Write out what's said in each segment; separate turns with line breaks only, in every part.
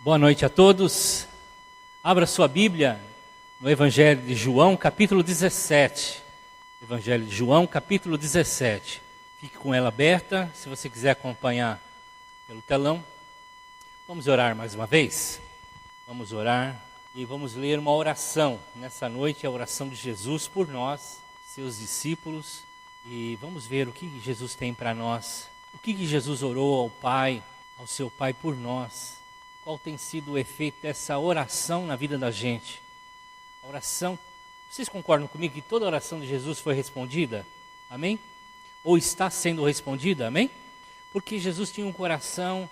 Boa noite a todos. Abra sua Bíblia no Evangelho de João, capítulo 17. Evangelho de João, capítulo 17. Fique com ela aberta, se você quiser acompanhar pelo telão. Vamos orar mais uma vez? Vamos orar e vamos ler uma oração. Nessa noite, a oração de Jesus por nós, seus discípulos. E vamos ver o que Jesus tem para nós. O que Jesus orou ao Pai, ao seu Pai por nós. Qual tem sido o efeito dessa oração na vida da gente? A oração, vocês concordam comigo que toda oração de Jesus foi respondida? Amém? Ou está sendo respondida? Amém? Porque Jesus tinha um coração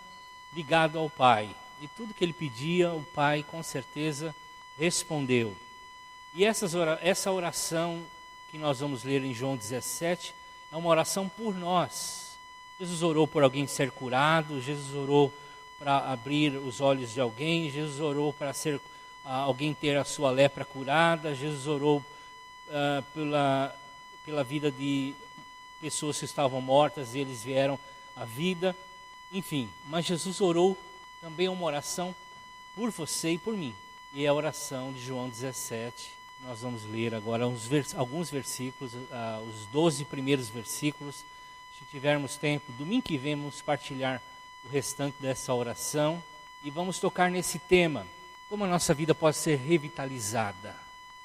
ligado ao Pai. E tudo que ele pedia, o Pai com certeza respondeu. E essa oração que nós vamos ler em João 17 é uma oração por nós. Jesus orou por alguém ser curado, Jesus orou para abrir os olhos de alguém, Jesus orou para alguém ter a sua lepra curada, Jesus orou pela vida de pessoas que estavam mortas e eles vieram à vida, enfim. Mas Jesus orou também uma oração por você e por mim. E é a oração de João 17, nós vamos ler agora alguns versículos, os 12 primeiros versículos. Se tivermos tempo, domingo que vem vamos partilhar o restante dessa oração e vamos tocar nesse tema, como a nossa vida pode ser revitalizada,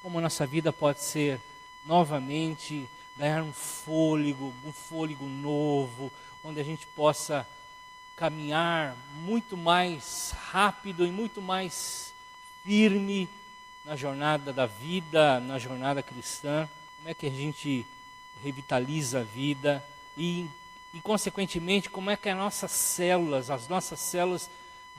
como a nossa vida pode ser novamente, ganhar um fôlego novo, onde a gente possa caminhar muito mais rápido e muito mais firme na jornada da vida, na jornada cristã. Como é que a gente revitaliza a vida e consequentemente, como é que as nossas células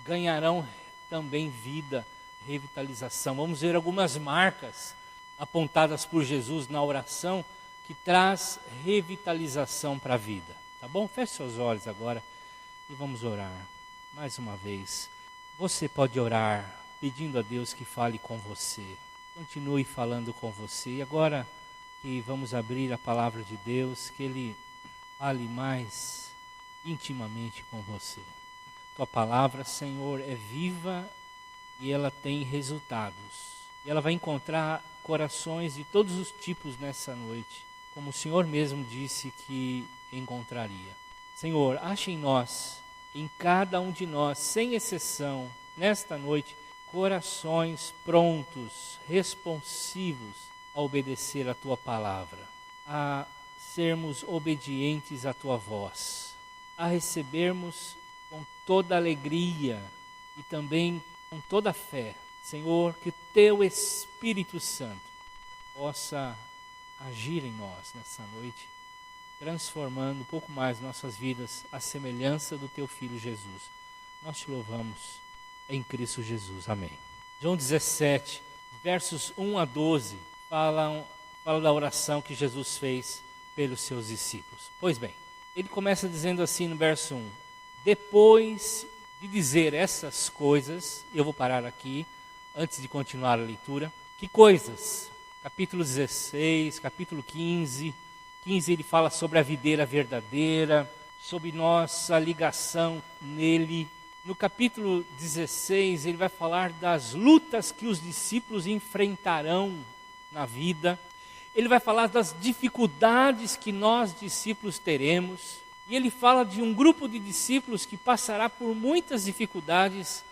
ganharão também vida, revitalização. Vamos ver algumas marcas apontadas por Jesus na oração que traz revitalização para a vida. Tá bom? Feche seus olhos agora e vamos orar mais uma vez. Você pode orar pedindo a Deus que fale com você. Continue falando com você. E agora que vamos abrir a palavra de Deus, que Ele fale mais intimamente com você. Tua palavra, Senhor, é viva e ela tem resultados. E ela vai encontrar corações de todos os tipos nessa noite, como o Senhor mesmo disse que encontraria. Senhor, ache em nós, em cada um de nós, sem exceção, nesta noite, corações prontos, responsivos a obedecer a Tua palavra, a sermos obedientes à Tua voz, a recebermos com toda alegria e também com toda fé, Senhor, que Teu Espírito Santo possa agir em nós nessa noite, transformando um pouco mais nossas vidas à semelhança do Teu Filho Jesus. Nós Te louvamos em Cristo Jesus. Amém. João 17, versos 1 a 12, fala da oração que Jesus fez pelos seus discípulos. Pois bem, ele começa dizendo assim no verso 1: depois de dizer essas coisas, eu vou parar aqui, antes de continuar a leitura. Que coisas? Capítulo 16, capítulo 15 ele fala sobre a videira verdadeira, sobre nossa ligação nele. No capítulo 16, ele vai falar das lutas que os discípulos enfrentarão na vida. Ele vai falar das dificuldades que nós, discípulos, teremos. E ele fala de um grupo de discípulos que passará por muitas dificuldades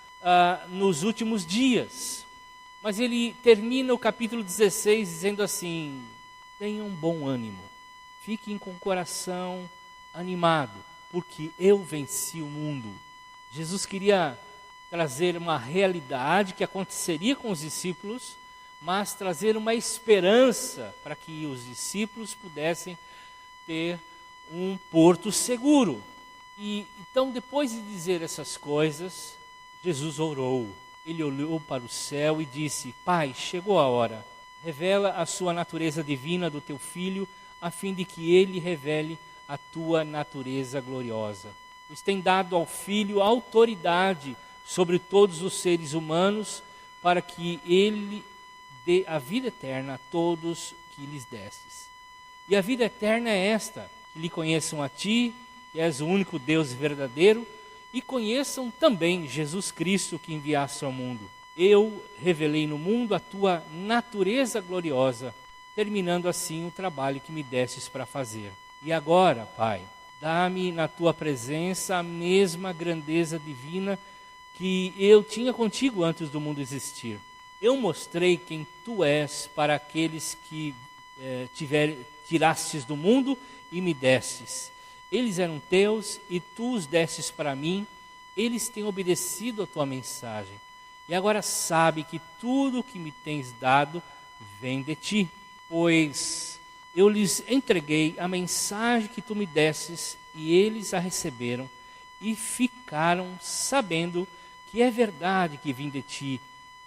nos últimos dias. Mas ele termina o capítulo 16 dizendo assim: tenham bom ânimo, fiquem com o coração animado, porque eu venci o mundo. Jesus queria trazer uma realidade que aconteceria com os discípulos, mas trazer uma esperança para que os discípulos pudessem ter um porto seguro. E então, depois de dizer essas coisas, Jesus orou. Ele olhou para o céu e disse: Pai, chegou a hora. Revela a sua natureza divina do teu Filho, a fim de que ele revele a tua natureza gloriosa. Pois tem dado ao Filho autoridade sobre todos os seres humanos, para que ele dê a vida eterna a todos que lhes destes. E a vida eterna é esta: que lhe conheçam a ti, que és o único Deus verdadeiro, e conheçam também Jesus Cristo que enviaste ao mundo. Eu revelei no mundo a tua natureza gloriosa, terminando assim o trabalho que me destes para fazer. E agora, Pai, dá-me na tua presença a mesma grandeza divina que eu tinha contigo antes do mundo existir. Eu mostrei quem tu és para aqueles que tirastes do mundo e me destes. Eles eram teus e tu os destes para mim. Eles têm obedecido a tua mensagem. E agora sabe que tudo o que me tens dado vem de ti. Pois eu lhes entreguei a mensagem que tu me destes e eles a receberam e ficaram sabendo que é verdade que vim de ti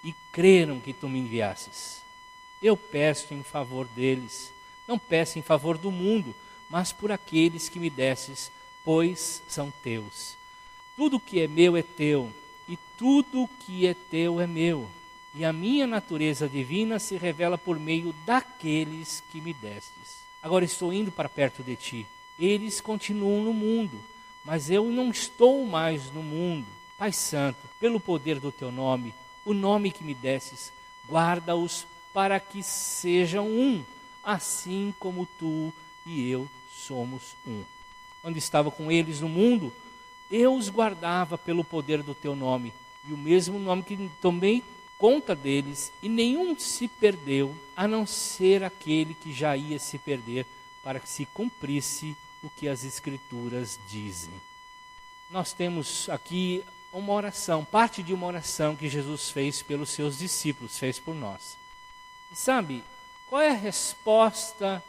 e creram que tu me enviastes. Eu peço em favor deles, não peço em favor do mundo, mas por aqueles que me destes, pois são teus. Tudo que é meu é teu, e tudo que é teu é meu. E a minha natureza divina se revela por meio daqueles que me destes. Agora estou indo para perto de ti. Eles continuam no mundo, mas eu não estou mais no mundo. Pai Santo, pelo poder do teu nome, o nome que me destes, guarda-os para que sejam um, assim como tu e eu somos um. Quando estava com eles no mundo, eu os guardava pelo poder do teu nome, e o mesmo nome que tomei conta deles, e nenhum se perdeu, a não ser aquele que já ia se perder, para que se cumprisse o que as Escrituras dizem. Nós temos aqui uma oração, parte de uma oração que Jesus fez pelos seus discípulos, fez por nós. E sabe, qual é a resposta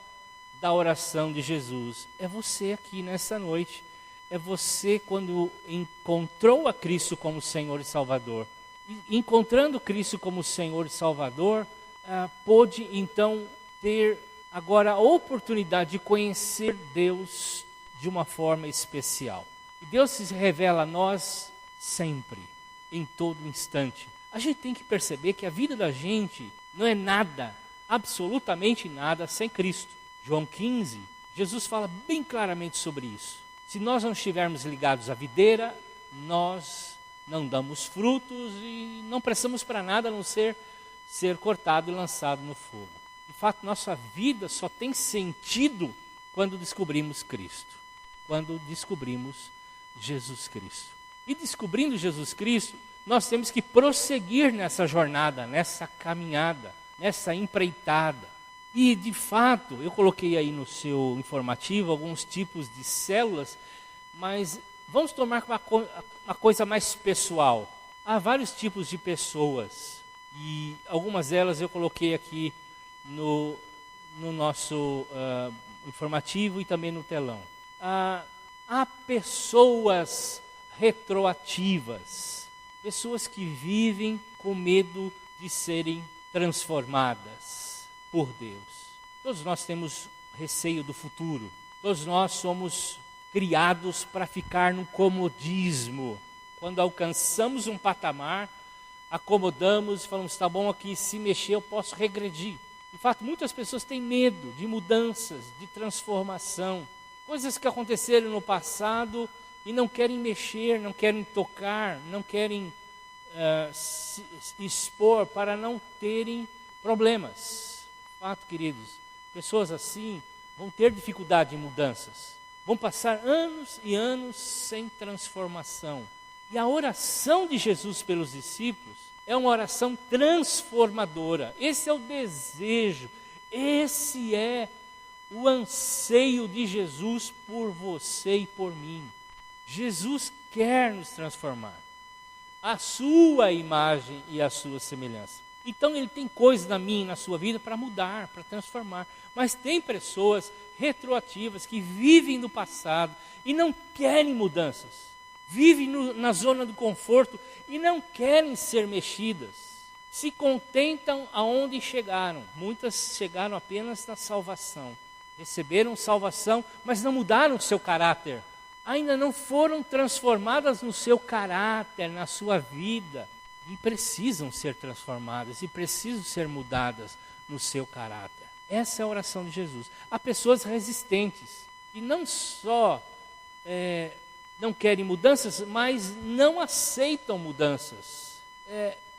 da oração de Jesus? É você aqui nessa noite. É você quando encontrou a Cristo como Senhor e Salvador. E, encontrando Cristo como Senhor e Salvador, pôde então ter agora a oportunidade de conhecer Deus de uma forma especial. E Deus se revela a nós sempre, em todo instante. A gente tem que perceber que a vida da gente não é nada, absolutamente nada, sem Cristo. João 15, Jesus fala bem claramente sobre isso. Se nós não estivermos ligados à videira, nós não damos frutos e não prestamos para nada a não ser cortado e lançado no fogo. De fato, nossa vida só tem sentido quando descobrimos Cristo, quando descobrimos Jesus Cristo. E descobrindo Jesus Cristo, nós temos que prosseguir nessa jornada, nessa caminhada, nessa empreitada. E, de fato, eu coloquei aí no seu informativo alguns tipos de células, mas vamos tomar uma coisa mais pessoal. Há vários tipos de pessoas, e algumas delas eu coloquei aqui no nosso informativo e também no telão. Há pessoas retroativas, pessoas que vivem com medo de serem transformadas por Deus. Todos nós temos receio do futuro. Todos nós somos criados para ficar no comodismo. Quando alcançamos um patamar, acomodamos e falamos, está bom aqui, se mexer eu posso regredir. De fato, muitas pessoas têm medo de mudanças, de transformação. Coisas que aconteceram no passado e não querem mexer, não querem tocar, não querem se expor para não terem problemas. De fato, queridos, pessoas assim vão ter dificuldade em mudanças. Vão passar anos e anos sem transformação. E a oração de Jesus pelos discípulos é uma oração transformadora. Esse é o desejo, esse é o anseio de Jesus por você e por mim. Jesus quer nos transformar, a sua imagem e a sua semelhança. Então ele tem coisas na minha e na sua vida para mudar, para transformar. Mas tem pessoas retroativas que vivem no passado e não querem mudanças. Vivem na zona do conforto e não querem ser mexidas. Se contentam aonde chegaram. Muitas chegaram apenas na salvação. Receberam salvação, mas não mudaram o seu caráter. Ainda não foram transformadas no seu caráter, na sua vida. E precisam ser transformadas e precisam ser mudadas no seu caráter. Essa é a oração de Jesus. Há pessoas resistentes que não só não querem mudanças, mas não aceitam mudanças.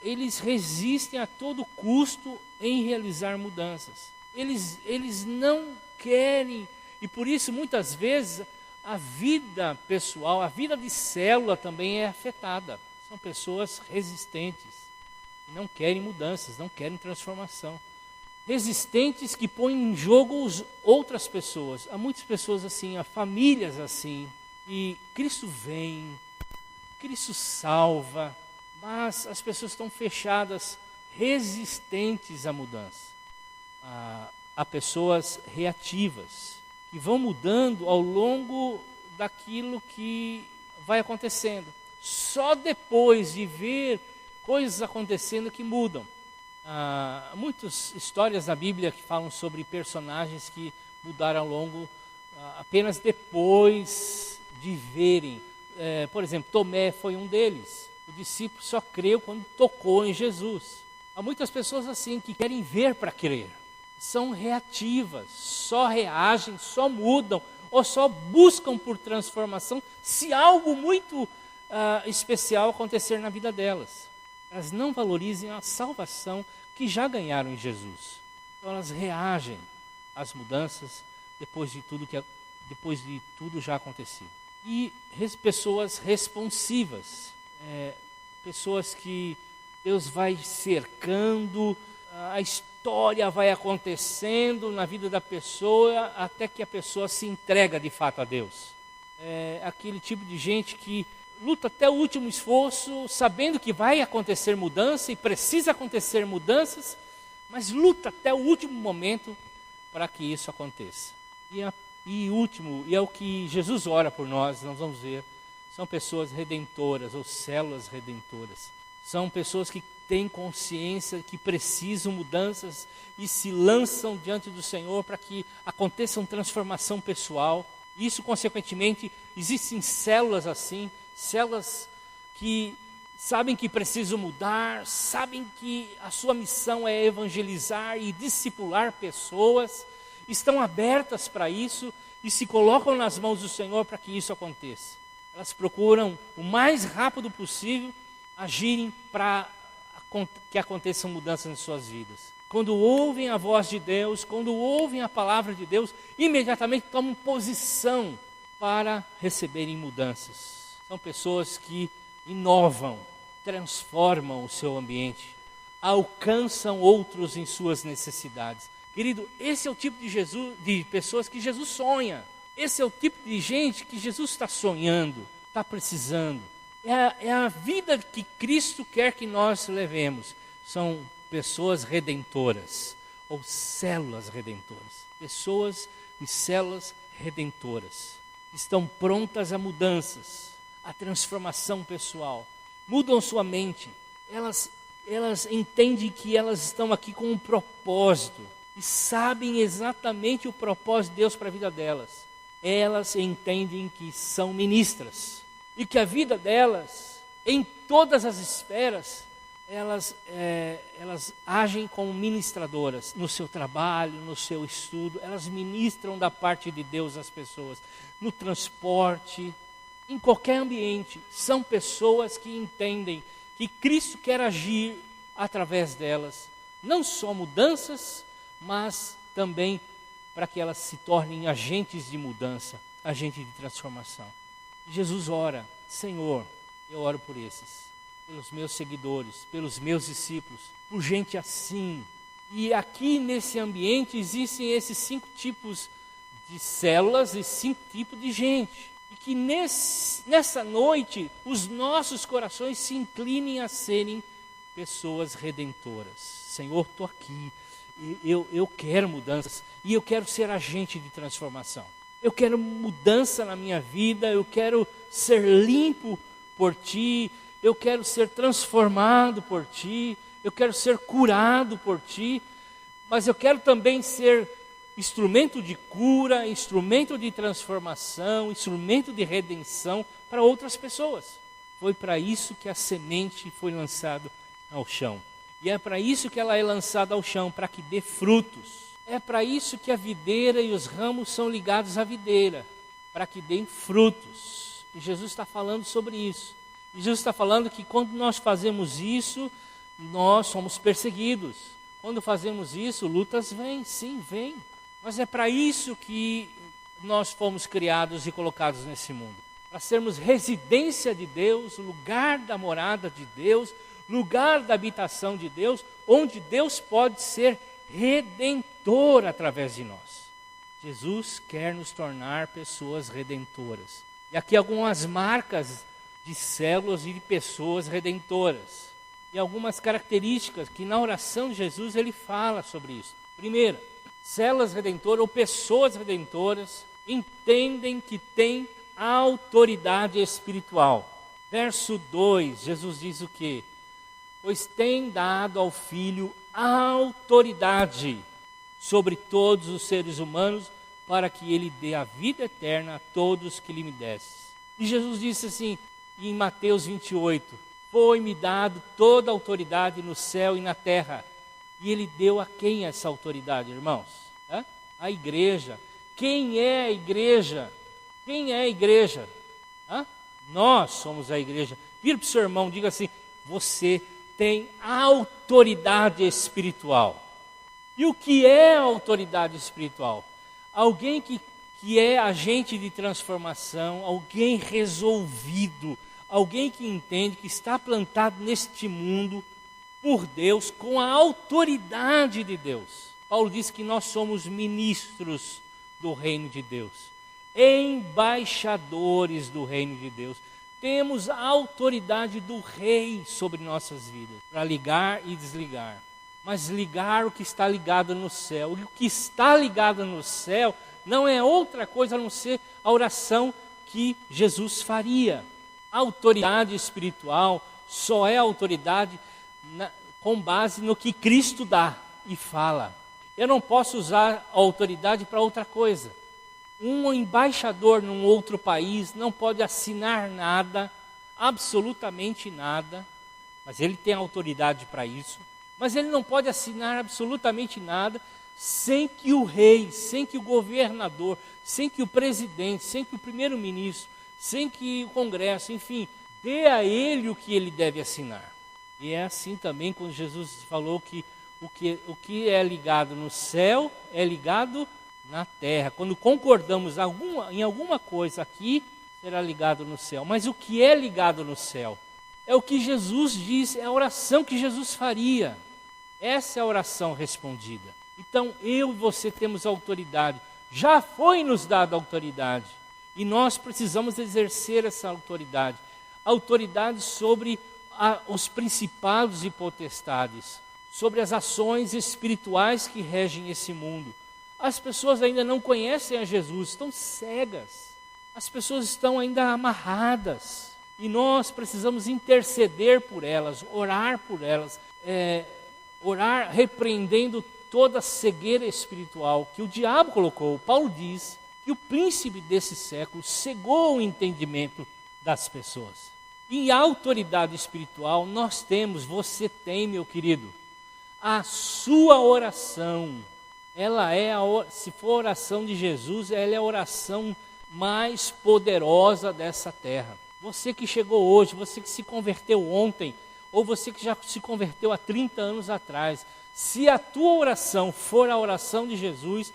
Eles resistem a todo custo em realizar mudanças. Eles não querem, e por isso muitas vezes a vida pessoal, a vida de célula também é afetada. São pessoas resistentes, que não querem mudanças, não querem transformação. Resistentes que põem em jogo outras pessoas. Há muitas pessoas assim, há famílias assim, e Cristo vem, Cristo salva, mas as pessoas estão fechadas, resistentes à mudança. Há pessoas reativas, que vão mudando ao longo daquilo que vai acontecendo. Só depois de ver coisas acontecendo que mudam. Há muitas histórias na Bíblia que falam sobre personagens que mudaram ao longo, apenas depois de verem. Por exemplo, Tomé foi um deles. O discípulo só creu quando tocou em Jesus. Há muitas pessoas assim que querem ver para crer. São reativas, só reagem, só mudam ou só buscam por transformação se algo muito especial acontecer na vida delas. Elas não valorizam a salvação que já ganharam em Jesus. Então elas reagem às mudanças depois de tudo já acontecido. E pessoas responsivas, pessoas que Deus vai cercando, a história vai acontecendo na vida da pessoa até que a pessoa se entrega de fato a Deus. É aquele tipo de gente que luta até o último esforço, sabendo que vai acontecer mudança e precisa acontecer mudanças, mas luta até o último momento para que isso aconteça. E é o que Jesus ora por nós vamos ver, são pessoas redentoras ou células redentoras. São pessoas que têm consciência que precisam mudanças e se lançam diante do Senhor para que aconteça uma transformação pessoal. Isso, consequentemente, existem células assim, células que sabem que precisam mudar, sabem que a sua missão é evangelizar e discipular pessoas, estão abertas para isso e se colocam nas mãos do Senhor para que isso aconteça. Elas procuram o mais rápido possível agirem para que aconteçam mudanças em suas vidas. Quando ouvem a voz de Deus, quando ouvem a palavra de Deus, imediatamente tomam posição para receberem mudanças. São pessoas que inovam, transformam o seu ambiente, alcançam outros em suas necessidades. Querido, esse é o tipo de pessoas que Jesus sonha. Esse é o tipo de gente que Jesus está sonhando, está precisando. É a vida que Cristo quer que nós levemos. São pessoas redentoras, ou células redentoras. Pessoas e células redentoras. Estão prontas a mudanças, a transformação pessoal. Mudam sua mente. Elas entendem que elas estão aqui com um propósito. E sabem exatamente o propósito de Deus para a vida delas. Elas entendem que são ministras. E que a vida delas, em todas as esferas, elas agem como ministradoras. No seu trabalho, no seu estudo, elas ministram da parte de Deus às pessoas. No transporte, em qualquer ambiente. São pessoas que entendem que Cristo quer agir através delas. Não só mudanças, mas também para que elas se tornem agentes de mudança, agentes de transformação. Jesus ora, Senhor, eu oro por esses, pelos meus seguidores, pelos meus discípulos, por gente assim. E aqui nesse ambiente existem esses 5 tipos de células e 5 tipos de gente. E que nessa noite os nossos corações se inclinem a serem pessoas redentoras. Senhor, estou aqui. Eu quero mudanças e eu quero ser agente de transformação. Eu quero mudança na minha vida, eu quero ser limpo por Ti, eu quero ser transformado por Ti, eu quero ser curado por Ti, mas eu quero também ser instrumento de cura, instrumento de transformação, instrumento de redenção para outras pessoas. Foi para isso que a semente foi lançada ao chão. E é para isso que ela é lançada ao chão, para que dê frutos. É para isso que a videira e os ramos são ligados à videira, para que deem frutos. E Jesus está falando sobre isso. E Jesus está falando que quando nós fazemos isso, nós somos perseguidos. Quando fazemos isso, lutas vêm, sim, vêm. Mas é para isso que nós fomos criados e colocados nesse mundo. Para sermos residência de Deus, lugar da morada de Deus, lugar da habitação de Deus, onde Deus pode ser redentor através de nós. Jesus quer nos tornar pessoas redentoras. E aqui algumas marcas de células e de pessoas redentoras. E algumas características que na oração de Jesus ele fala sobre isso. Primeira, células redentoras ou pessoas redentoras entendem que têm autoridade espiritual. Verso 2, Jesus diz o quê? Pois tem dado ao Filho autoridade sobre todos os seres humanos, para que ele dê a vida eterna a todos que lhe me desses. E Jesus disse assim, em Mateus 28, foi-me dado toda a autoridade no céu e na terra. E ele deu a quem essa autoridade, irmãos? A igreja. Quem é a igreja? Quem é a igreja? Nós somos a igreja. Vira para o seu irmão, diga assim, você tem autoridade espiritual. E o que é autoridade espiritual? Alguém que é agente de transformação, alguém resolvido, alguém que entende que está plantado neste mundo por Deus, com a autoridade de Deus. Paulo diz que nós somos ministros do reino de Deus, embaixadores do reino de Deus. Temos a autoridade do rei sobre nossas vidas, para ligar e desligar. Mas ligar o que está ligado no céu. E o que está ligado no céu não é outra coisa a não ser a oração que Jesus faria. A autoridade espiritual só é autoridade com base no que Cristo dá e fala. Eu não posso usar a autoridade para outra coisa. Um embaixador num outro país não pode assinar nada, absolutamente nada, mas ele tem autoridade para isso. Mas ele não pode assinar absolutamente nada sem que o rei, sem que o governador, sem que o presidente, sem que o primeiro-ministro, sem que o Congresso, enfim, dê a ele o que ele deve assinar. E é assim também quando Jesus falou que o que é ligado no céu é ligado na terra. Quando concordamos em alguma coisa aqui, será ligado no céu. Mas o que é ligado no céu? É o que Jesus diz, é a oração que Jesus faria. Essa é a oração respondida. Então, eu e você temos autoridade. Já foi nos dada autoridade. E nós precisamos exercer essa autoridade. Autoridade sobre os principados e potestades. Sobre as ações espirituais que regem esse mundo. As pessoas ainda não conhecem a Jesus, estão cegas. As pessoas estão ainda amarradas. E nós precisamos interceder por elas, orar por elas, orar repreendendo toda a cegueira espiritual que o diabo colocou. Paulo diz que o príncipe desse século cegou o entendimento das pessoas. E a autoridade espiritual nós temos, você tem, meu querido. A sua oração, se for a oração de Jesus, ela é a oração mais poderosa dessa terra. Você que chegou hoje, você que se converteu ontem, ou você que já se converteu há 30 anos atrás, se a tua oração for a oração de Jesus,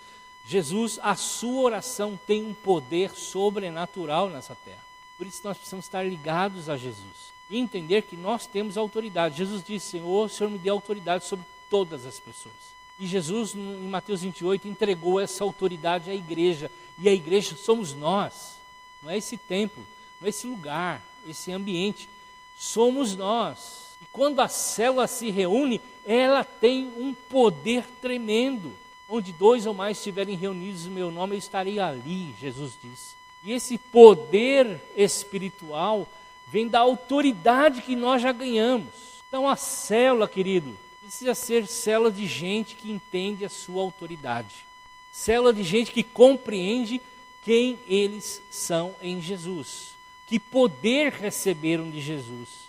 a sua oração tem um poder sobrenatural nessa terra. Por isso nós precisamos estar ligados a Jesus e entender que nós temos autoridade. Jesus disse, Senhor, o Senhor me deu autoridade sobre todas as pessoas. E Jesus, em Mateus 28, entregou essa autoridade à igreja. E a igreja somos nós, não é esse templo, não é esse lugar, esse ambiente. Somos nós. E quando a célula se reúne, ela tem um poder tremendo. Onde 2 ou mais estiverem reunidos no meu nome, eu estarei ali, Jesus disse. E esse poder espiritual vem da autoridade que nós já ganhamos. Então a célula, querido, precisa ser célula de gente que entende a sua autoridade. Célula de gente que compreende quem eles são em Jesus. Que poder receberam de Jesus.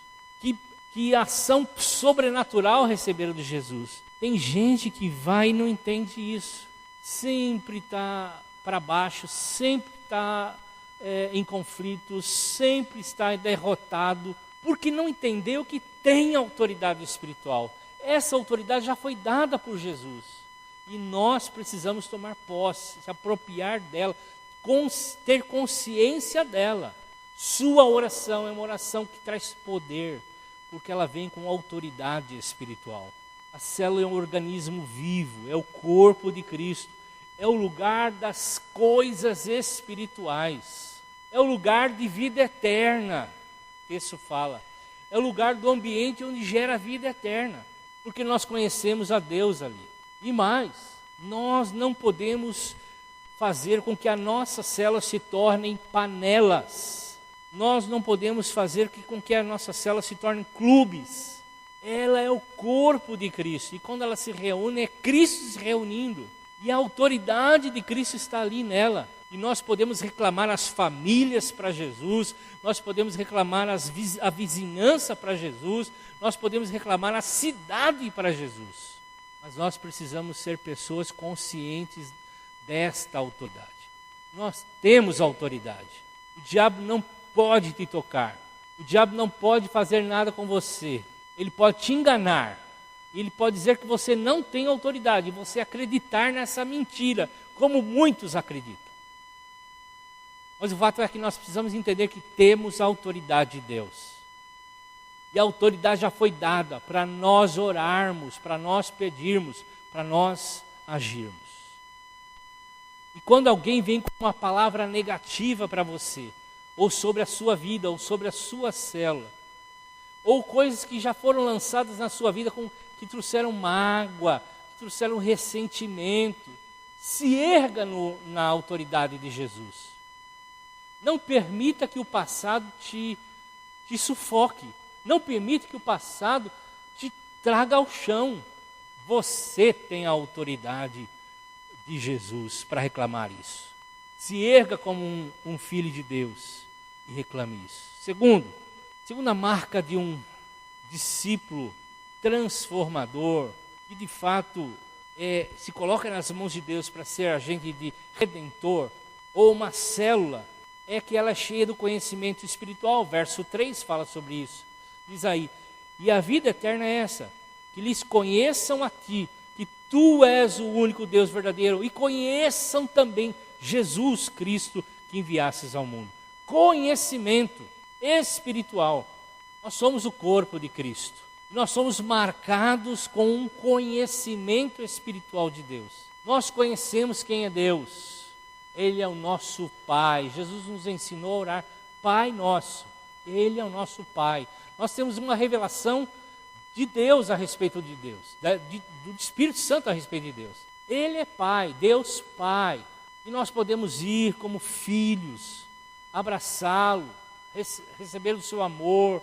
Que ação sobrenatural receberam de Jesus. Tem gente que vai e não entende isso. Sempre está para baixo, sempre está em conflitos, sempre está derrotado, porque não entendeu que tem autoridade espiritual. Essa autoridade já foi dada por Jesus. E nós precisamos tomar posse, se apropriar dela, ter consciência dela. Sua oração é uma oração que traz poder, porque ela vem com autoridade espiritual. A célula é um organismo vivo, é o corpo de Cristo, é o lugar das coisas espirituais, é o lugar de vida eterna. O texto fala, é o lugar do ambiente onde gera vida eterna, porque nós conhecemos a Deus ali. E mais, nós não podemos fazer com que a nossa célula se tornem panelas. Nós não podemos fazer com que a nossa célula se torne clubes. Ela é o corpo de Cristo. E quando ela se reúne, é Cristo se reunindo. E a autoridade de Cristo está ali nela. E nós podemos reclamar as famílias para Jesus, nós podemos reclamar a vizinhança para Jesus, nós podemos reclamar a cidade para Jesus. Mas nós precisamos ser pessoas conscientes desta autoridade. Nós temos autoridade. O diabo não pode te tocar. O diabo não pode fazer nada com você. Ele pode te enganar. Ele pode dizer que você não tem autoridade. E você acreditar nessa mentira, como muitos acreditam. Mas o fato é que nós precisamos entender que temos a autoridade de Deus. E a autoridade já foi dada para nós orarmos, para nós pedirmos, para nós agirmos. E quando alguém vem com uma palavra negativa para você, ou sobre a sua vida, ou sobre a sua célula, ou coisas que já foram lançadas na sua vida que trouxeram mágoa, que trouxeram ressentimento, se erga na autoridade de Jesus. Não permita que o passado te sufoque. Não permita que o passado te traga ao chão. Você tem a autoridade de Jesus para reclamar isso. Se erga como um filho de Deus e reclame isso. Segunda marca de um discípulo transformador, que de fato se coloca nas mãos de Deus para ser agente de redentor, ou uma célula, é que ela é cheia do conhecimento espiritual. Verso 3 fala sobre isso. Diz aí, e a vida eterna é essa, que lhes conheçam a ti, que tu és o único Deus verdadeiro, e conheçam também Jesus Cristo que enviastes ao mundo. Conhecimento espiritual. Nós somos o corpo de Cristo. Nós somos marcados com um conhecimento espiritual de Deus. Nós conhecemos quem é Deus. Ele é o nosso Pai. Jesus nos ensinou a orar, Pai nosso. Ele é o nosso Pai. Nós temos uma revelação de Deus a respeito de Deus, do Espírito Santo a respeito de Deus. Ele é Pai, Deus Pai. E nós podemos ir como filhos, abraçá-lo, receber o seu amor,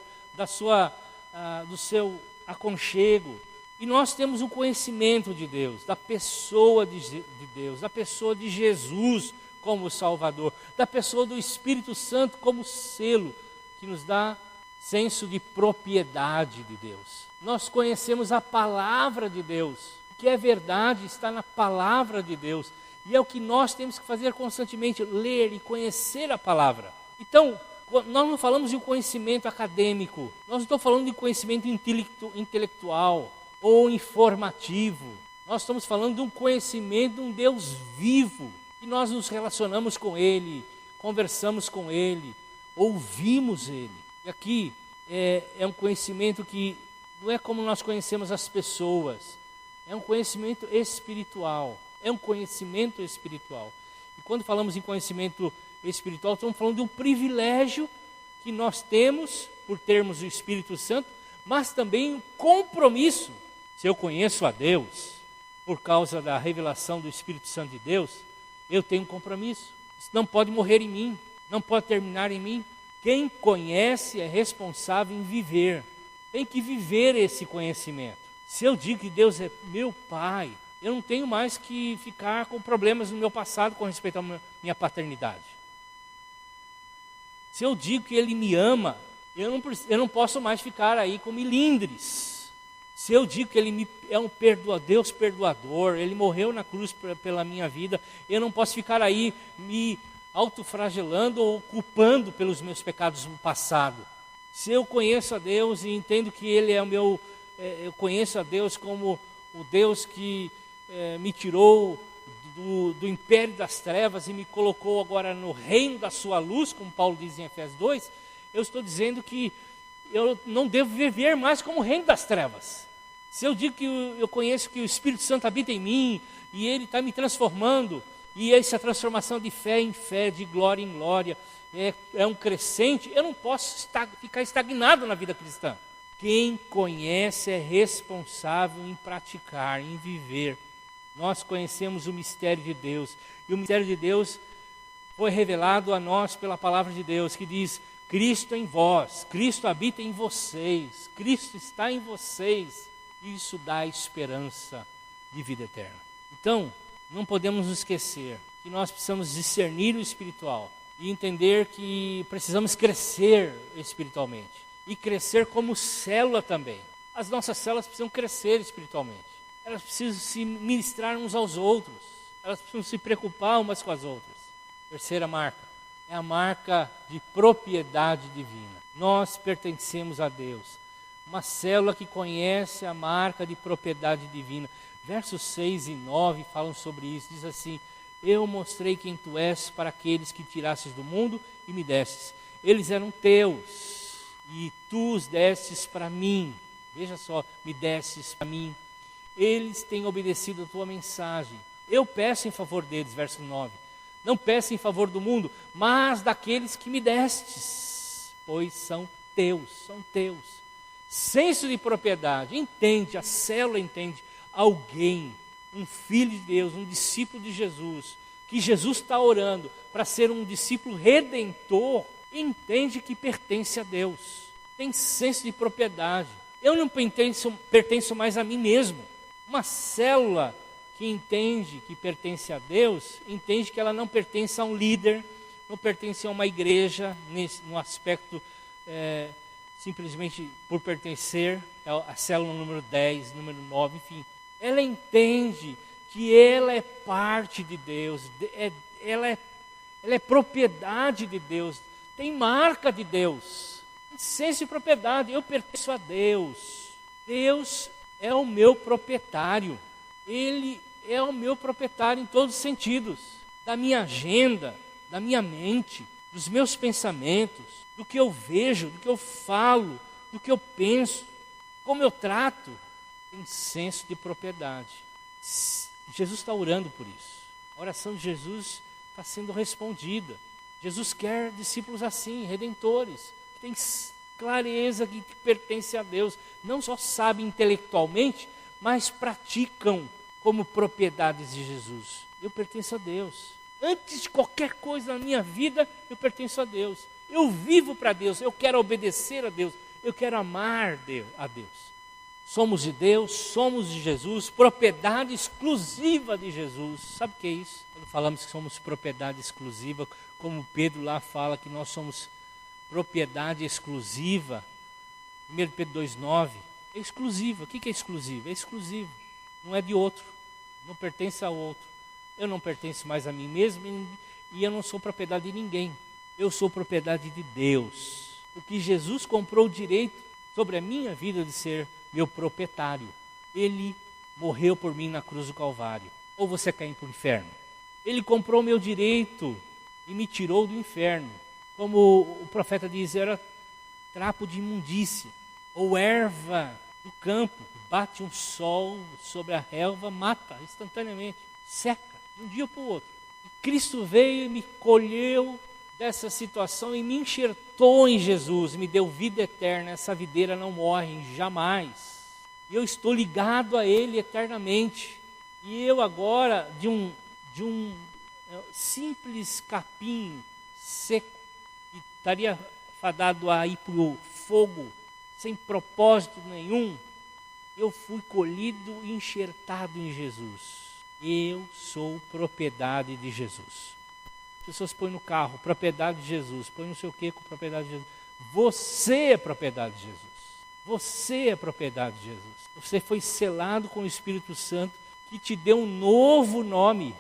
do seu aconchego. E nós temos um conhecimento de Deus, da pessoa de Deus, da pessoa de Jesus como Salvador, da pessoa do Espírito Santo como selo, que nos dá senso de propriedade de Deus. Nós conhecemos a palavra de Deus, o que é verdade está na palavra de Deus, e é o que nós temos que fazer constantemente, ler e conhecer a palavra. Então, nós não falamos de um conhecimento acadêmico, nós não estamos falando de conhecimento intelectual ou informativo, nós estamos falando de um conhecimento de um Deus vivo, que nós nos relacionamos com Ele, conversamos com Ele, ouvimos Ele. E aqui é um conhecimento que não é como nós conhecemos as pessoas, é um conhecimento espiritual, E quando falamos em conhecimento espiritual, estamos falando de um privilégio que nós temos por termos o Espírito Santo, mas também um compromisso. Se eu conheço a Deus, por causa da revelação do Espírito Santo de Deus, eu tenho um compromisso. Isso não pode morrer em mim, não pode terminar em mim. Quem conhece é responsável em viver. Tem que viver esse conhecimento. Se eu digo que Deus é meu Pai, eu não tenho mais que ficar com problemas no meu passado com respeito à minha paternidade. Se eu digo que Ele me ama, eu não posso mais ficar aí com milindres. Se eu digo que Ele é um Deus perdoador, Ele morreu na cruz pela minha vida, eu não posso ficar aí me autoflagelando ou culpando pelos meus pecados no passado. Se eu conheço a Deus e entendo que Ele é o meu, eu conheço a Deus como o Deus que me tirou do império das trevas e me colocou agora no reino da sua luz, como Paulo diz em Efésios 2, eu estou dizendo que eu não devo viver mais como o reino das trevas. Se eu digo que eu conheço que o Espírito Santo habita em mim e Ele está me transformando, e essa transformação de fé em fé, de glória em glória, é um crescente, eu não posso ficar estagnado na vida cristã. Quem conhece é responsável em praticar, em viver. Nós conhecemos o mistério de Deus, e o mistério de Deus foi revelado a nós pela palavra de Deus, que diz: Cristo em vós, Cristo habita em vocês, Cristo está em vocês. Isso dá esperança de vida eterna. Então, não podemos nos esquecer que nós precisamos discernir o espiritual e entender que precisamos crescer espiritualmente e crescer como célula também. As nossas células precisam crescer espiritualmente. Elas precisam se ministrar uns aos outros. Elas precisam se preocupar umas com as outras. Terceira marca é a marca de propriedade divina. Nós pertencemos a Deus. Uma célula que conhece a marca de propriedade divina. Versos 6 e 9 falam sobre isso. Diz assim: eu mostrei quem tu és para aqueles que tirastes do mundo e me destes. Eles eram teus e tu os destes para mim. Veja só, me destes para mim. Eles têm obedecido a tua mensagem. Eu peço em favor deles, verso 9. Não peço em favor do mundo, mas daqueles que me destes, pois são teus, são teus. Senso de propriedade, entende, a célula entende, alguém, um filho de Deus, um discípulo de Jesus, que Jesus está orando para ser um discípulo redentor, entende que pertence a Deus, tem senso de propriedade. Eu não pertenço mais a mim mesmo. Uma célula que entende que pertence a Deus, entende que ela não pertence a um líder, não pertence a uma igreja, no aspecto simplesmente por pertencer, a célula número 10, número 9, enfim. Ela entende que ela é parte de Deus, ela é propriedade de Deus, tem marca de Deus, senso de propriedade. Eu pertenço a Deus. Deus é o meu proprietário. Ele é o meu proprietário em todos os sentidos, da minha agenda, da minha mente, dos meus pensamentos, do que eu vejo, do que eu falo, do que eu penso, como eu trato. Tem senso de propriedade. Jesus está orando por isso. A oração de Jesus está sendo respondida. Jesus quer discípulos assim, redentores, que têm clareza que pertence a Deus, não só sabem intelectualmente, mas praticam como propriedades de Jesus. Eu pertenço a Deus. Antes de qualquer coisa na minha vida, eu pertenço a Deus. Eu vivo para Deus, eu quero obedecer a Deus, eu quero amar a Deus. Somos de Deus, somos de Jesus, propriedade exclusiva de Jesus. Sabe o que é isso? Quando falamos que somos propriedade exclusiva, como Pedro lá fala que nós somos propriedade exclusiva, 1 Pedro 2,9, é exclusiva. O que é exclusivo? É exclusivo, não é de outro, não pertence ao outro. Eu não pertenço mais a mim mesmo e eu não sou propriedade de ninguém. Eu sou propriedade de Deus, porque Jesus comprou o direito sobre a minha vida de ser meu proprietário. Ele morreu por mim na cruz do Calvário. Ou você quer ir para o inferno? Ele comprou o meu direito e me tirou do inferno. Como o profeta diz, era trapo de imundícia, ou erva do campo. Bate um sol sobre a relva, mata instantaneamente, seca, de um dia para o outro. E Cristo veio e me colheu dessa situação e me enxertou em Jesus, me deu vida eterna. Essa videira não morre jamais. E eu estou ligado a Ele eternamente. E eu agora, de um simples capim seco, que estaria fadado a ir para o fogo, sem propósito nenhum, eu fui colhido e enxertado em Jesus. Eu sou propriedade de Jesus. As pessoas põem no carro, propriedade de Jesus, põem não sei o que com propriedade de Jesus. Você é propriedade de Jesus. Você é propriedade de Jesus. Você foi selado com o Espírito Santo, que te deu um novo nome.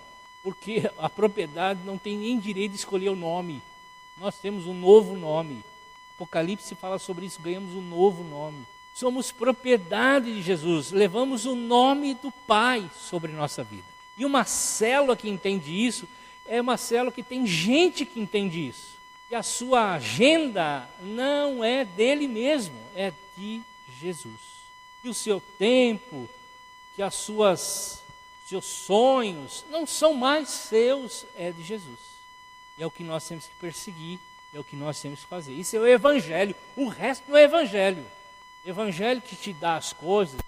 porque a propriedade não tem nem direito de escolher o nome. Nós temos um novo nome. Apocalipse fala sobre isso, ganhamos um novo nome. Somos propriedade de Jesus, levamos o nome do Pai sobre nossa vida. E uma célula que entende isso, é uma célula que tem gente que entende isso. E a sua agenda não é dele mesmo, é de Jesus. E o seu tempo, que seus sonhos não são mais seus, é de Jesus. E é o que nós temos que perseguir, é o que nós temos que fazer. Isso é o Evangelho, o resto não é Evangelho. Evangelho que te dá as coisas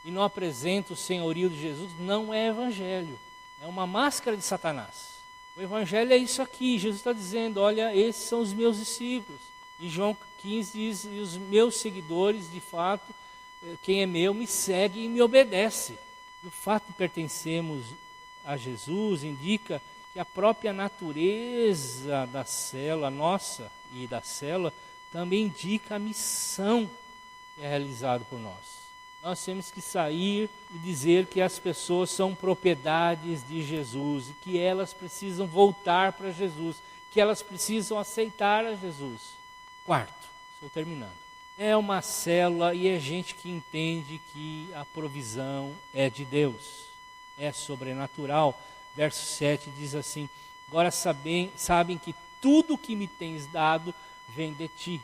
e não apresenta o senhorio de Jesus não é Evangelho, é uma máscara de Satanás. O Evangelho é isso aqui, Jesus está dizendo, olha, esses são os meus discípulos. E João 15 diz, e os meus seguidores, de fato, quem é meu me segue e me obedece. E o fato de pertencermos a Jesus indica que a própria natureza da célula, nossa e da célula, também indica a missão que é realizada por nós. Nós temos que sair e dizer que as pessoas são propriedades de Jesus e que elas precisam voltar para Jesus, que elas precisam aceitar a Jesus. Quarto, estou terminando. É uma célula e é gente que entende que a provisão é de Deus, é sobrenatural. Verso 7 diz assim, agora sabem que tudo que me tens dado vem de ti,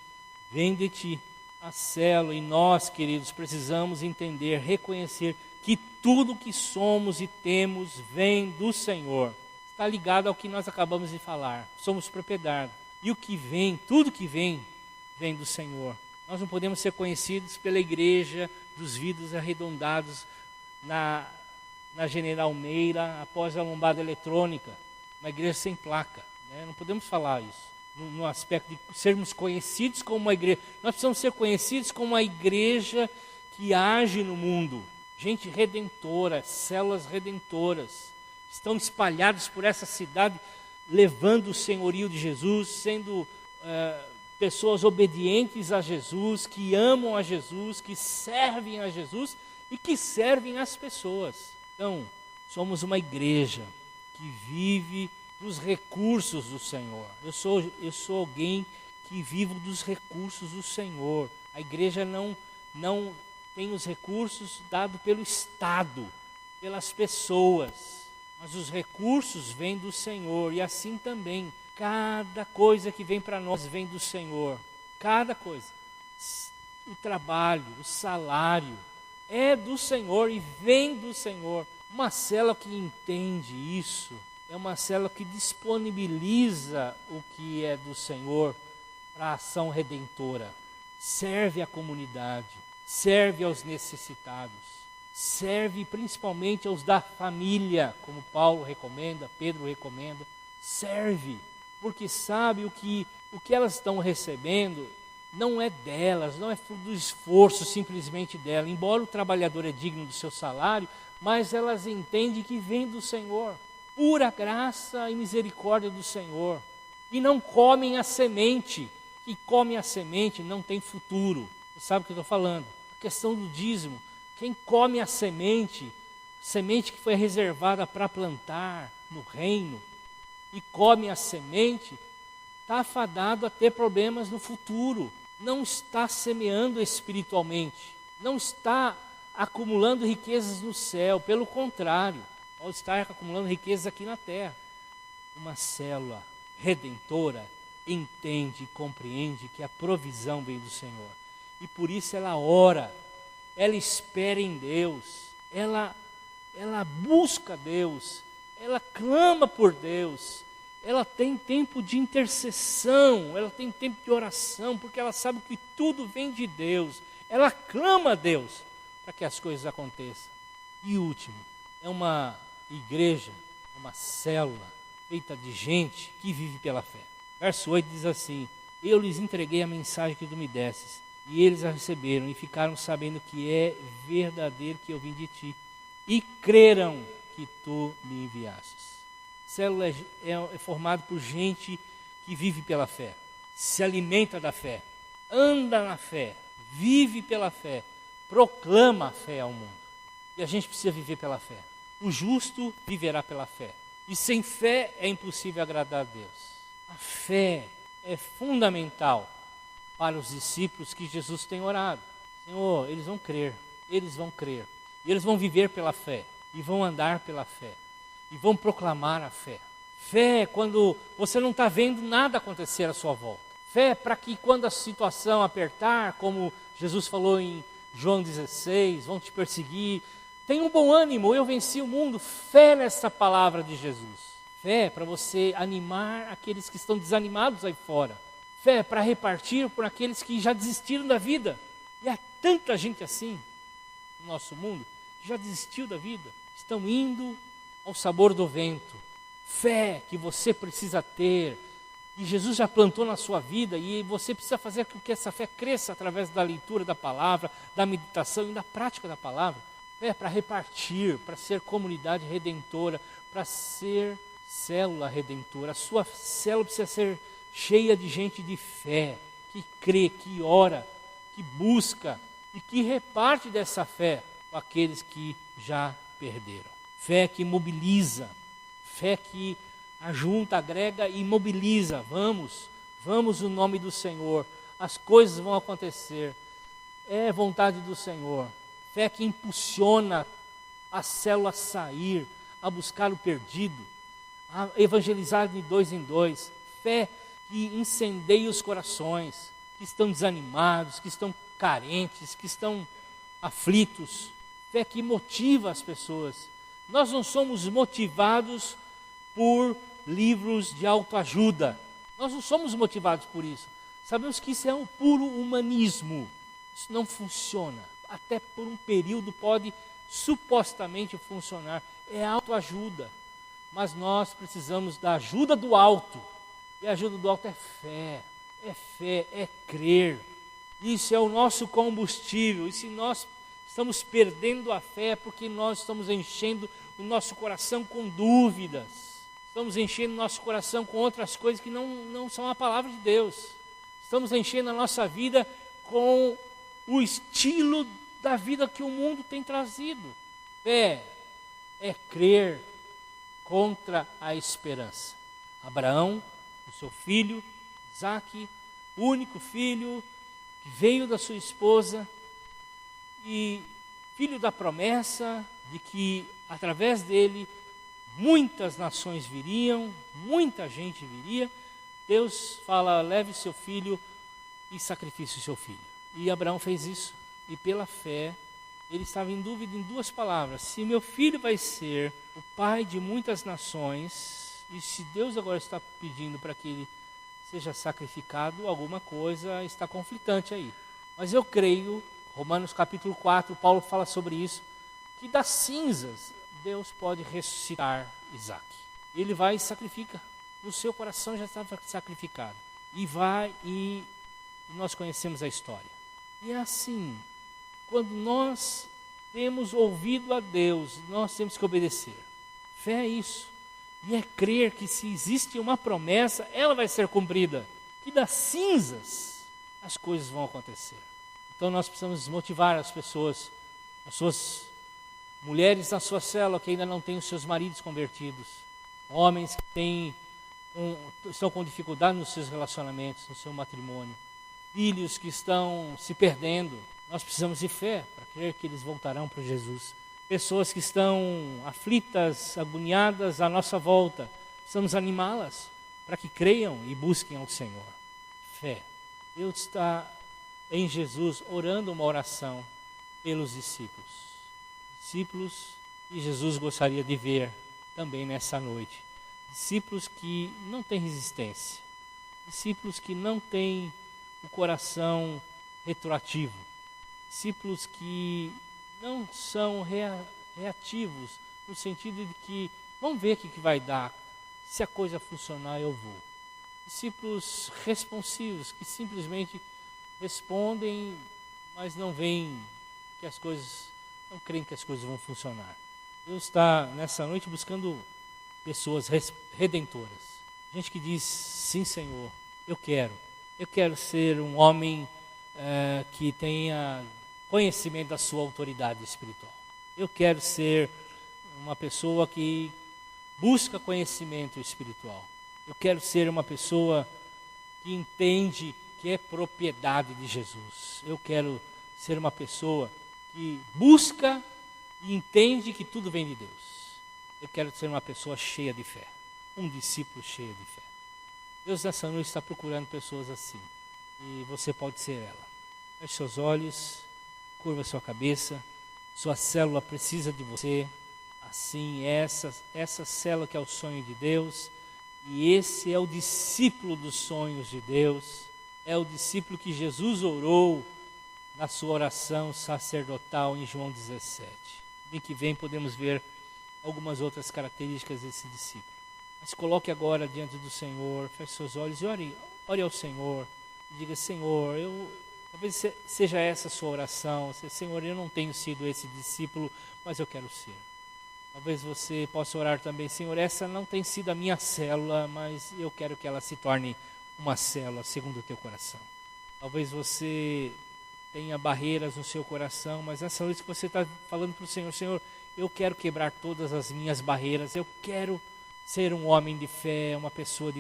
vem de ti. A célula e nós, queridos, precisamos entender, reconhecer que tudo que somos e temos vem do Senhor. Está ligado ao que nós acabamos de falar. Somos propriedade. E o que vem, tudo que vem, vem do Senhor. Nós não podemos ser conhecidos pela igreja dos vidros arredondados na General Meira após a lombada eletrônica, uma igreja sem placa. Né? Não podemos falar isso. No aspecto de sermos conhecidos como uma igreja. Nós precisamos ser conhecidos como uma igreja que age no mundo. Gente redentora, células redentoras. Estão espalhadas por essa cidade, levando o senhorio de Jesus, sendo pessoas obedientes a Jesus, que amam a Jesus, que servem a Jesus e que servem as pessoas. Então, somos uma igreja que vive dos recursos do Senhor. Eu sou alguém que vivo dos recursos do Senhor. A igreja não tem os recursos dados pelo Estado, pelas pessoas, mas os recursos vêm do Senhor. E assim também, cada coisa que vem para nós vem do Senhor. Cada coisa. O trabalho, o salário é do Senhor e vem do Senhor. Uma célula que entende isso é uma célula que disponibiliza o que é do Senhor para a ação redentora. Serve à comunidade, serve aos necessitados, serve principalmente aos da família, como Paulo recomenda, Pedro recomenda. Serve, porque sabe o que elas estão recebendo não é delas, não é do esforço simplesmente dela. Embora o trabalhador é digno do seu salário, mas elas entendem que vem do Senhor. Pura graça e misericórdia do Senhor. E não comem a semente. Que come a semente não tem futuro. Você sabe o que eu estou falando? A questão do dízimo. Quem come a semente que foi reservada para plantar no reino, e come a semente, está afadado a ter problemas no futuro. Não está semeando espiritualmente. Não está acumulando riquezas no céu. Pelo contrário, ao estar acumulando riquezas aqui na terra. Uma célula redentora entende e compreende que a provisão vem do Senhor. E por isso ela ora, ela espera em Deus, ela busca Deus, ela clama por Deus, ela tem tempo de intercessão, ela tem tempo de oração, porque ela sabe que tudo vem de Deus. Ela clama a Deus para que as coisas aconteçam. E último, é uma igreja, uma célula feita de gente que vive pela fé. Verso 8 diz assim: eu lhes entreguei a mensagem que tu me desses, e eles a receberam e ficaram sabendo que é verdadeiro que eu vim de ti, e creram que tu me enviastes. Célula é formada por gente que vive pela fé, se alimenta da fé, anda na fé, vive pela fé, proclama a fé ao mundo. E a gente precisa viver pela fé. O justo viverá pela fé. E sem fé é impossível agradar a Deus. A fé é fundamental para os discípulos que Jesus tem orado. Senhor, eles vão crer, e eles vão viver pela fé, e vão andar pela fé, e vão proclamar a fé. Fé é quando você não está vendo nada acontecer à sua volta. Fé é para que quando a situação apertar, como Jesus falou em João 16, vão te perseguir, tenha um bom ânimo, eu venci o mundo. Fé nessa palavra de Jesus. Fé para você animar aqueles que estão desanimados aí fora. Fé para repartir por aqueles que já desistiram da vida. E há tanta gente assim no nosso mundo que já desistiu da vida. Estão indo ao sabor do vento. Fé que você precisa ter, que Jesus já plantou na sua vida, e você precisa fazer com que essa fé cresça através da leitura da palavra, da meditação e da prática da palavra. Fé para repartir, para ser comunidade redentora, para ser célula redentora. A sua célula precisa ser cheia de gente de fé, que crê, que ora, que busca e que reparte dessa fé com aqueles que já perderam. Fé que mobiliza, fé que ajunta, agrega e mobiliza. Vamos no nome do Senhor, as coisas vão acontecer, é vontade do Senhor. Fé que impulsiona a célula a sair, a buscar o perdido, a evangelizar de 2 em 2. Fé que incendeia os corações, que estão desanimados, que estão carentes, que estão aflitos. Fé que motiva as pessoas. Nós não somos motivados por livros de autoajuda. Nós não somos motivados por isso. Sabemos que isso é um puro humanismo. Isso não funciona. Até por um período pode supostamente funcionar. É autoajuda. Mas nós precisamos da ajuda do alto. E a ajuda do alto é fé, é crer. Isso é o nosso combustível. E se nós estamos perdendo a fé, porque nós estamos enchendo o nosso coração com dúvidas. Estamos enchendo o nosso coração com outras coisas que não são a palavra de Deus. Estamos enchendo a nossa vida com o estilo da vida que o mundo tem trazido. Fé é crer contra a esperança. Abraão, o seu filho, Isaque, o único filho que veio da sua esposa e filho da promessa de que através dele muitas nações viriam, muita gente viria. Deus fala, leve seu filho e sacrifique o seu filho. E Abraão fez isso, e pela fé, ele estava em dúvida em 2 palavras: se meu filho vai ser o pai de muitas nações, e se Deus agora está pedindo para que ele seja sacrificado, alguma coisa está conflitante aí. Mas eu creio, Romanos capítulo 4, Paulo fala sobre isso, que das cinzas Deus pode ressuscitar Isaque. Ele vai e sacrifica. O seu coração já estava sacrificado. E vai e nós conhecemos a história. E é assim, quando nós temos ouvido a Deus, nós temos que obedecer. Fé é isso. E é crer que se existe uma promessa, ela vai ser cumprida. Que das cinzas as coisas vão acontecer. Então nós precisamos motivar as pessoas, as suas mulheres na sua célula que ainda não têm os seus maridos convertidos, homens que estão com dificuldade nos seus relacionamentos, no seu matrimônio, filhos que estão se perdendo. Nós precisamos de fé para crer que eles voltarão para Jesus. Pessoas que estão aflitas, agoniadas à nossa volta, precisamos animá-las para que creiam e busquem ao Senhor. Fé. Deus está em Jesus orando uma oração pelos discípulos. Discípulos que Jesus gostaria de ver também nessa noite. Discípulos que não têm resistência. Discípulos que não têm o coração retroativo. Discípulos que não são reativos, no sentido de que vamos ver o que vai dar, se a coisa funcionar eu vou. Discípulos responsivos, que simplesmente respondem, mas não veem que as coisas, não creem que as coisas vão funcionar. Deus está nessa noite buscando pessoas redentoras, gente que diz, sim Senhor, eu quero ser um homem que tenha conhecimento da sua autoridade espiritual. Eu quero ser uma pessoa que busca conhecimento espiritual. Eu quero ser uma pessoa que entende que é propriedade de Jesus. Eu quero ser uma pessoa que busca e entende que tudo vem de Deus. Eu quero ser uma pessoa cheia de fé, um discípulo cheio de fé. Deus nessa noite está procurando pessoas assim, e você pode ser ela. Feche seus olhos, curva sua cabeça, sua célula precisa de você. Assim, essa célula que é o sonho de Deus, e esse é o discípulo dos sonhos de Deus, é o discípulo que Jesus orou na sua oração sacerdotal em João 17. Bem que vem podemos ver algumas outras características desse discípulo. Mas coloque agora diante do Senhor, feche seus olhos e ore ao Senhor. E diga: Senhor, talvez seja essa a sua oração. Senhor, eu não tenho sido esse discípulo, mas eu quero ser. Talvez você possa orar também: Senhor, essa não tem sido a minha célula, mas eu quero que ela se torne uma célula segundo o teu coração. Talvez você tenha barreiras no seu coração, mas nessa noite que você está falando para o Senhor: Senhor, eu quero quebrar todas as minhas barreiras, eu quero ser um homem de fé, uma pessoa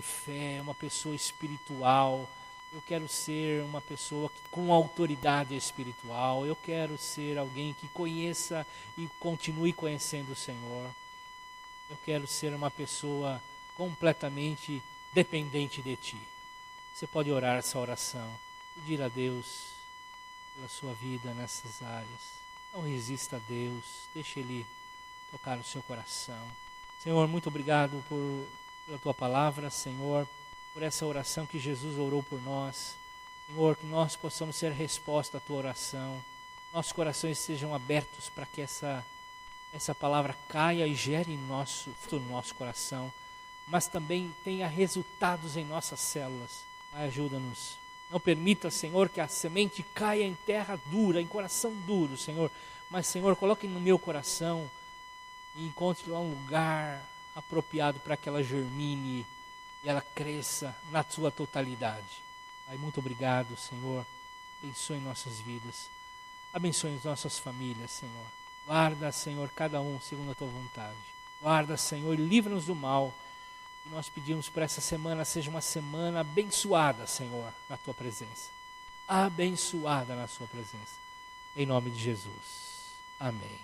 espiritual, eu quero ser uma pessoa com autoridade espiritual, eu quero ser alguém que conheça e continue conhecendo o Senhor. Eu quero ser uma pessoa completamente dependente de Ti. Você pode orar essa oração, pedir a Deus pela sua vida nessas áreas. Não resista a Deus, deixe Ele tocar o seu coração. Senhor, muito obrigado pela Tua palavra, Senhor, por essa oração que Jesus orou por nós. Senhor, que nós possamos ser resposta à Tua oração. Nossos corações sejam abertos para que essa palavra caia e gere no nosso coração, mas também tenha resultados em nossas células. Pai, ajuda-nos. Não permita, Senhor, que a semente caia em terra dura, em coração duro, Senhor. Mas, Senhor, coloque no meu coração e encontre lá um lugar apropriado para que ela germine e ela cresça na sua totalidade. Pai, muito obrigado, Senhor. Abençoe nossas vidas. Abençoe as nossas famílias, Senhor. Guarda, Senhor, cada um segundo a Tua vontade. Guarda, Senhor, e livra-nos do mal. E nós pedimos para essa semana seja uma semana abençoada, Senhor, na Tua presença. Abençoada na Sua presença. Em nome de Jesus. Amém.